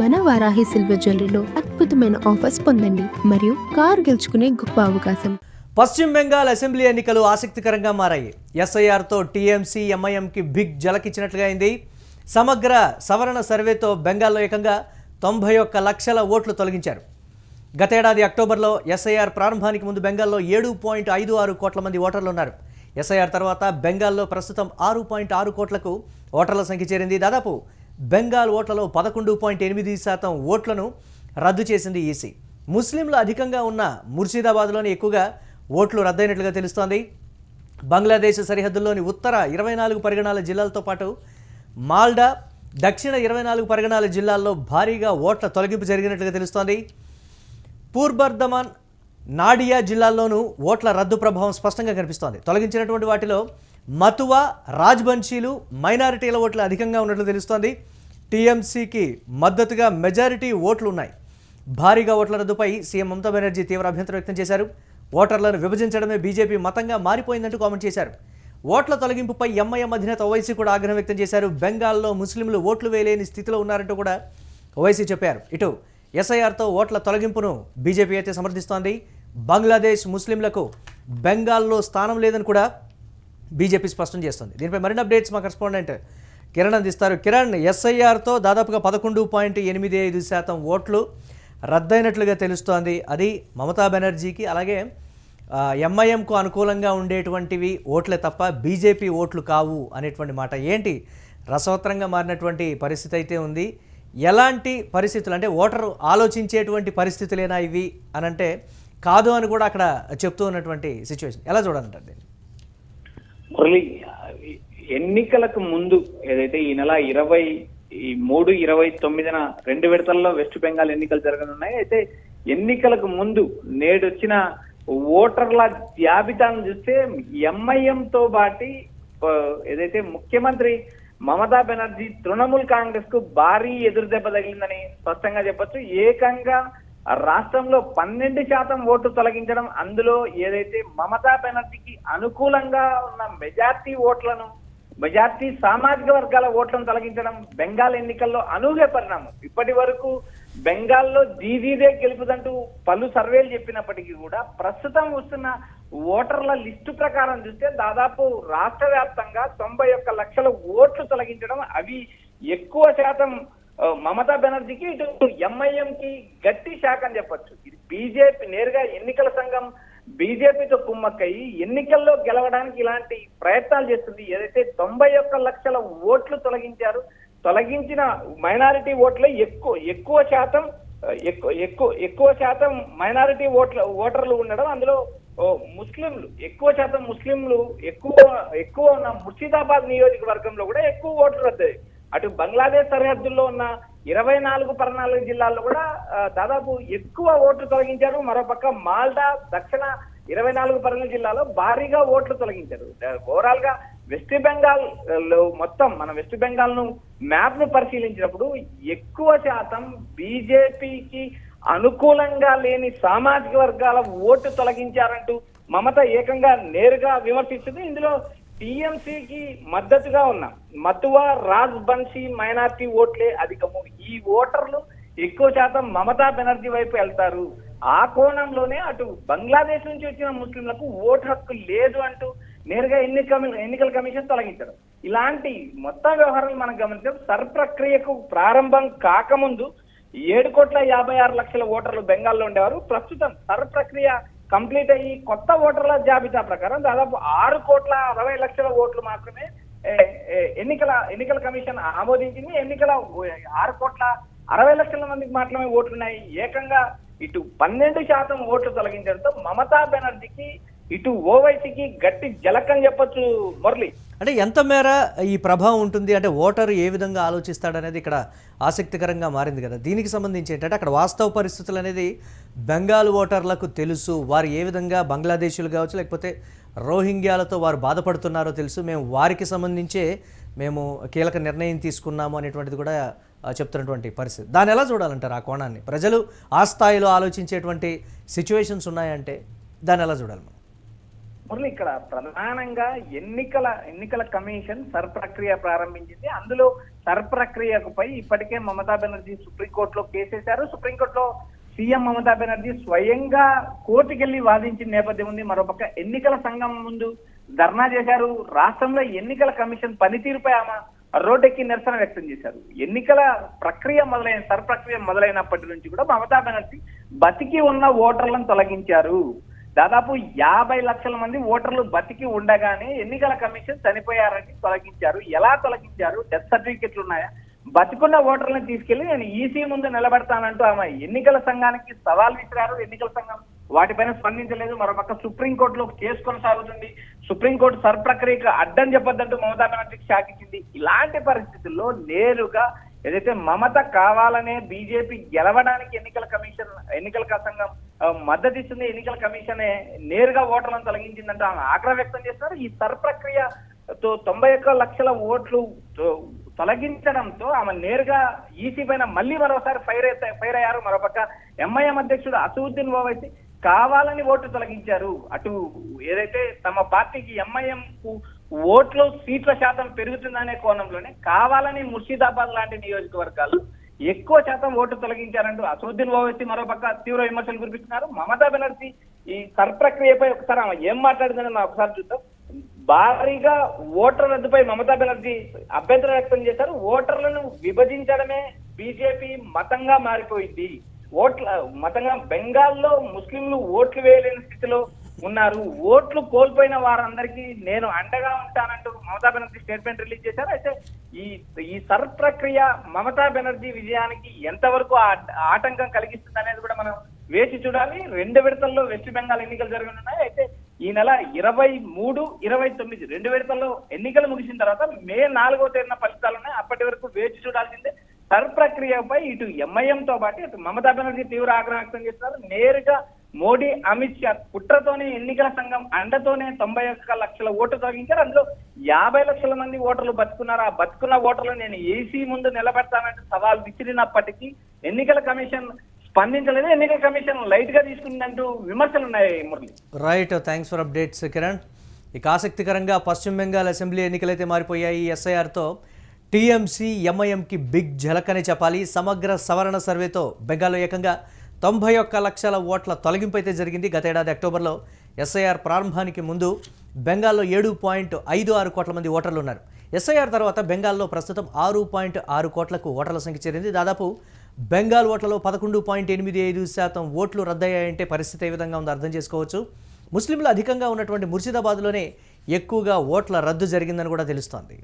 మన వారాహి సిల్వర్ జ్యువెలరీలో అద్భుతమైన ఆఫర్స్ పొందండి మరియు కారు గెలుచుకునే గొప్ప అవకాశం. పశ్చిమ బెంగాల్ అసెంబ్లీ ఎన్నికలు ఆసక్తికరంగా మారాయి. ఎస్ఐఆర్తో టీఎంసీ ఎంఐఎంకి బిగ్ జలకిచ్చినట్లుగా అయింది. సమగ్ర సవరణ సర్వేతో బెంగాల్లో ఏకంగా 91 లక్షల ఓట్లు తొలగించారు. గతేడాది అక్టోబర్లో ఎస్ఐఆర్ ప్రారంభానికి ముందు బెంగాల్లో 7.56 కోట్ల మంది ఓటర్లు ఉన్నారు. ఎస్ఐఆర్ తర్వాత బెంగాల్లో ప్రస్తుతం 6.6 కోట్లకు ఓటర్ల సంఖ్య చేరింది. దాదాపు బెంగాల్ ఓట్లలో 11.8% ఓట్లను రద్దు చేసింది ఈసీ. ముస్లింలు అధికంగా ఉన్న ముర్షిదాబాద్లోని ఎక్కువగా ఓట్లు రద్దయినట్లుగా తెలుస్తోంది. బంగ్లాదేశ్ సరిహద్దుల్లోని ఉత్తర 24 పరిగణాల జిల్లాలతో పాటు మాల్డా, దక్షిణ 24 పరిగణాల జిల్లాల్లో భారీగా ఓట్ల తొలగింపు జరిగినట్లుగా తెలుస్తోంది. పూర్బర్ధమాన్, నాడియా జిల్లాల్లోనూ ఓట్ల రద్దు ప్రభావం స్పష్టంగా కనిపిస్తోంది. తొలగించినటువంటి వాటిలో మతువా, రాజ్బంషీలు, మైనారిటీల ఓట్లు అధికంగా ఉన్నట్లు తెలుస్తోంది. టీఎంసీకి మద్దతుగా మెజారిటీ ఓట్లు ఉన్నాయి. భారీగా ఓట్ల రద్దుపై సీఎం మమతా బెనర్జీ తీవ్ర అభ్యంతరం వ్యక్తం చేశారు. ఓటర్లను విభజించడమే బీజేపీ మతంగా మారిపోయిందంటూ కామెంట్ చేశారు. ఓట్ల తొలగింపుపై ఎంఐఎం అధినేత ఓవైసీ కూడా ఆగ్రహం వ్యక్తం చేశారు. బెంగాల్లో ముస్లింలు ఓట్లు వేయలేని స్థితిలో ఉన్నారంటూ కూడా ఓవైసీ చెప్పారు. ఇటు ఎస్ఐఆర్తో ఓట్ల తొలగింపును బీజేపీ అయితే సమర్థిస్తోంది. బంగ్లాదేశ్ ముస్లింలకు బెంగాల్లో స్థానం లేదని కూడా బీజేపీ స్పష్టం చేస్తుంది. దీనిపై మరిన్ని అప్డేట్స్ మా కరెస్పాండెంట్ కిరణ్ అందిస్తారు. కిరణ్, ఎస్ఐఆర్తో దాదాపుగా 11.85% ఓట్లు రద్దయినట్లుగా తెలుస్తోంది. అది మమతా బెనర్జీకి అలాగే ఎంఐఎంకు అనుకూలంగా ఉండేటువంటివి ఓట్లే తప్ప బీజేపీ ఓట్లు కావు అనేటువంటి మాట. ఏంటి రసవత్రంగా మారినటువంటి పరిస్థితి అయితే ఉంది. ఎలాంటి పరిస్థితులు అంటే ఓటరు ఆలోచించేటువంటి పరిస్థితులేనా ఇవి అని అంటే కాదు అని కూడా అక్కడ చెప్తూ ఉన్నటువంటి సిచ్యువేషన్ ఎలా చూడాలంటారు దీన్ని? మురళి, ఎన్నికలకు ముందు ఏదైతే ఈ నెల 23, 29న 2 విడతల్లో వెస్ట్ బెంగాల్ ఎన్నికలు జరగనున్నాయి. అయితే ఎన్నికలకు ముందు నేడొచ్చిన ఓటర్ల జాబితాను చూస్తే ఎంఐఎంతో పాటి ఏదైతే ముఖ్యమంత్రి మమతా బెనర్జీ తృణమూల్ కాంగ్రెస్ కు భారీ ఎదురుదెబ్బ తగిలిందని స్పష్టంగా చెప్పొచ్చు. ఏకంగా రాష్ట్రంలో 12% ఓట్లు తొలగించడం, అందులో ఏదైతే మమతా బెనర్జీకి అనుకూలంగా ఉన్న మెజార్టీ సామాజిక వర్గాల ఓట్లను తొలగించడం బెంగాల్ ఎన్నికల్లో అనూహ్య పరిణామం. ఇప్పటి వరకు బెంగాల్లో దీదీదే గెలుపుదంటూ పలు సర్వేలు చెప్పినప్పటికీ కూడా ప్రస్తుతం వస్తున్న ఓటర్ల లిస్టు ప్రకారం చూస్తే దాదాపు రాష్ట్ర వ్యాప్తంగా 91 లక్షల ఓట్లు తొలగించడం, అవి ఎక్కువ శాతం మమతా బెనర్జీకి, ఇటు ఎంఐఎంకి గట్టి షాక్ అని చెప్పొచ్చు. ఇది బీజేపీ నేరుగా ఎన్నికల సంఘం బీజేపీతో కుమ్మక్కయి ఎన్నికల్లో గెలవడానికి ఇలాంటి ప్రయత్నాలు చేస్తుంది. ఏదైతే 91 లక్షల ఓట్లు తొలగించిన మైనారిటీ ఓట్లే ఎక్కువ శాతం మైనారిటీ ఓటర్లు ఉండడం, అందులో ముస్లింలు ఎక్కువ ఉన్న ముర్షిదాబాద్ నియోజకవర్గంలో కూడా ఎక్కువ ఓట్లు రద్దయ్యాయి. అటు బంగ్లాదేశ్ సరిహద్దుల్లో ఉన్న 24 పరిగణాల జిల్లాల్లో కూడా దాదాపు ఎక్కువ ఓట్లు తొలగించారు. మరోపక్క మాల్డా, దక్షిణ 24 పరిగణాల జిల్లాలో భారీగా ఓట్లు తొలగించారు. ఓవరాల్ గా వెస్ట్ బెంగాల్ లో మొత్తం మన వెస్ట్ బెంగాల్ ను మ్యాప్ ను పరిశీలించినప్పుడు ఎక్కువ శాతం బీజేపీకి అనుకూలంగా లేని సామాజిక వర్గాల ఓటు తొలగించారంటూ మమత ఏకంగా నేరుగా విమర్శిస్తుంది. ఇందులో టీఎంసీకి మద్దతుగా ఉన్న మతువా, రాజ్బంషీ మైనార్టీ ఓట్లే అధికము. ఈ ఓటర్లు ఎక్కువ శాతం మమతా బెనర్జీ వైపు వెళ్తారు. ఆ కోణంలోనే అటు బంగ్లాదేశ్ నుంచి వచ్చిన ముస్లింలకు ఓటు హక్కు లేదు అంటూ నేరుగా ఎన్నికల కమిషన్ తొలగించడం. ఇలాంటి మొత్తం వ్యవహారాలు మనం గమనించాం. సర్ ప్రక్రియకు ప్రారంభం కాకముందు 7,56,00,000 ఓటర్లు బెంగాల్లో ఉండేవారు. ప్రస్తుతం సర్ ప్రక్రియ కంప్లీట్ అయ్యి కొత్త ఓటర్ల జాబితా ప్రకారం దాదాపు 6,60,00,000 ఓట్లు మాత్రమే ఎన్నికల కమిషన్ ఆమోదించింది. 6,60,00,000 మందికి మాత్రమే ఓట్లున్నాయి. ఏకంగా ఇటు 12% ఓట్లు తొలగించడంతో మమతా బెనర్జీకి, ఇటు ఓవైసీకి గట్టి జలకని చెప్పొచ్చు మురళి. అంటే ఎంత మేర ఈ ప్రభావం ఉంటుంది అంటే ఓటరు ఏ విధంగా ఆలోచిస్తాడనేది ఇక్కడ ఆసక్తికరంగా మారింది కదా. దీనికి సంబంధించి ఏంటంటే అక్కడ వాస్తవ పరిస్థితులు అనేది బెంగాల్ ఓటర్లకు తెలుసు. వారు ఏ విధంగా బంగ్లాదేశీయులు కావచ్చు లేకపోతే రోహింగ్యాలతో వారు బాధపడుతున్నారో తెలుసు. మేము వారికి సంబంధించే కీలక నిర్ణయం తీసుకున్నాము అనేటువంటిది కూడా చెప్తున్నటువంటి పరిస్థితి. దాన్ని ఎలా చూడాలంటారు? ఆ కోణాన్ని ప్రజలు ఆ స్థాయిలో ఆలోచించేటువంటి సిచ్యువేషన్స్ ఉన్నాయంటే దాన్ని ఎలా చూడాలి? మురళి, ఇక్కడ ప్రధానంగా ఎన్నికల కమిషన్ సర్ ప్రక్రియ ప్రారంభించింది. అందులో సర్ ప్రక్రియపై ఇప్పటికే మమతా బెనర్జీ సుప్రీంకోర్టులో కేసేశారు. సుప్రీంకోర్టులో సీఎం మమతా బెనర్జీ స్వయంగా కోర్టుకెళ్లి వాదించిన నేపథ్యం ఉంది. మరోపక్క ఎన్నికల సంఘం ముందు ధర్నా చేశారు. రాష్ట్రంలో ఎన్నికల కమిషన్ పనితీరుపై ఆమె రోడ్డెక్కి నిరసన వ్యక్తం చేశారు. ఎన్నికల సర్ ప్రక్రియ మొదలైనప్పటి నుంచి కూడా మమతా బెనర్జీ బతికి ఉన్న ఓటర్లను తొలగించారు. దాదాపు 50 లక్షల మంది ఓటర్లు బతికి ఉండగానే ఎన్నికల కమిషన్ చనిపోయారని తొలగించారు. ఎలా తొలగించారు? డెత్ సర్టిఫికెట్లు ఉన్నాయా? బతికున్న ఓటర్లను తీసుకెళ్లి నేను ఈసీ ముందు నిలబెడతానంటూ ఆమె ఎన్నికల సంఘానికి సవాల్ విసిరారు. ఎన్నికల సంఘం వాటిపైన స్పందించలేదు. మరోపక్క సుప్రీంకోర్టులో కేసు కొనసాగుతుంది. సుప్రీంకోర్టు సర్ ప్రక్రియకు అడ్డం చెప్పొద్దంటూ మమతా బెనర్జీకి షాక్ ఇచ్చింది. ఇలాంటి పరిస్థితుల్లో నేరుగా ఏదైతే మమత కావాలనే బీజేపీ గెలవడానికి ఎన్నికల సంఘం మద్దతు ఇస్తుంది. ఎన్నికల కమిషనే నేరుగా ఓటర్లను తొలగించిందంటూ ఆమె ఆగ్రహం వ్యక్తం చేస్తున్నారు. ఈ సర్ ప్రక్రియతో 91 లక్షల ఓట్లు తొలగించడంతో ఆమె నేరుగా ఈసీ పైన మళ్ళీ మరోసారి ఫైర్ అయ్యారు. మరోపక్క ఎంఐఎం అధ్యక్షుడు అసదుద్దీన్ ఓవైసీ కావాలని ఓట్లు తొలగించారు. అటు ఏదైతే తమ పార్టీకి ఎంఐఎం కు ఓట్లు సీట్ల శాతం పెరుగుతుందనే కోణంలోనే కావాలని ముర్షిదాబాద్ లాంటి నియోజకవర్గాలు ఎక్కువ శాతం ఓట్లు తొలగించారంటూ అసదుద్దీన్ ఓవైసీ మరోపక్క తీవ్ర విమర్శలు కురిపిస్తున్నారు. మమతా బెనర్జీ ఈ సర్ ప్రక్రియపై ఒకసారి ఆమె ఏం మాట్లాడిందని మనం ఒకసారి చూద్దాం. భారీగా ఓటర్ రద్దుపై మమతా బెనర్జీ అభ్యంతరం వ్యక్తం చేశారు. ఓటర్లను విభజించడమే బీజేపీ మతంగా మారిపోయింది. మతంగా బెంగాల్లో ముస్లింలు ఓట్లు వేయలేని స్థితిలో ఉన్నారు. ఓట్లు కోల్పోయిన వారందరికీ నేను అండగా ఉంటానంటూ మమతా బెనర్జీ స్టేట్మెంట్ రిలీజ్ చేశారు. అయితే ఈ సర్ ప్రక్రియ మమతా బెనర్జీ విజయానికి ఎంతవరకు ఆటంకం కలిగిస్తుంది అనేది కూడా మనం వేచి చూడాలి. 2 విడతల్లో వెస్ట్ బెంగాల్ ఎన్నికలు జరగనున్నాయి. అయితే ఈ నెల 23, 29 2 విడతల్లో ఎన్నికలు ముగిసిన తర్వాత మే 4వ తేదీన ఫలితాలు ఉన్నాయి. అప్పటి వరకు వేచి చూడాల్సిందే. సర్ ప్రక్రియపై ఇటు ఎంఐఎంతో పాటు ఇటు మమతా బెనర్జీ తీవ్ర ఆగ్రహం వ్యక్తం చేస్తున్నారు. నేరుగా మోడీ, అమిత్ షా కుట్రతోనే ఎన్నికల సంఘం అండతోనే 91 లక్షల ఓట్లు తొలగించారు. అందులో 50 లక్షల మంది ఓటర్లు బతుకున్నారు. ఆ బతుకున్న ఓటర్లు నేను ఏసీ ముందు నిలబెడతానంటే సవాల్ విసిరినప్పటికీ ఎన్నికల కమిషన్ స్పందించలేదు. ఎన్నికల కమిషన్ లైట్ గా తీసుకుందంటూ విమర్శలు ఉన్నాయి. Murali, right, thanks for updates Kiran. ఇక ఆసక్తికరంగా పశ్చిమ బెంగాల్ అసెంబ్లీ ఎన్నికలైతే మారిపోయాయి. ఎస్ఐఆర్తో టీఎంసీ ఎంఐఎంకి బిగ్ ఝలక్ అని చెప్పాలి. సమగ్ర సవరణ సర్వేతో బెంగాల్లో ఏకంగా 91 లక్షల ఓట్ల తొలగింపు అయితే జరిగింది. గత ఏడాది అక్టోబర్లో ఎస్ఐఆర్ ప్రారంభానికి ముందు బెంగాల్లో 7.56 కోట్ల మంది ఓటర్లు ఉన్నారు. ఎస్ఐఆర్ తర్వాత బెంగాల్లో ప్రస్తుతం 6.6 కోట్లకు ఓటర్ల సంఖ్య చేరింది. దాదాపు బెంగాల్ ఓట్లలో 11.85% ఓట్లు రద్దయ్యాయంటే పరిస్థితి ఏ విధంగా ఉందో అర్థం చేసుకోవచ్చు. ముస్లింలు అధికంగా ఉన్నటువంటి ముర్షిదాబాద్లోనే ఎక్కువగా ఓట్ల రద్దు జరిగిందని కూడా తెలుస్తోంది.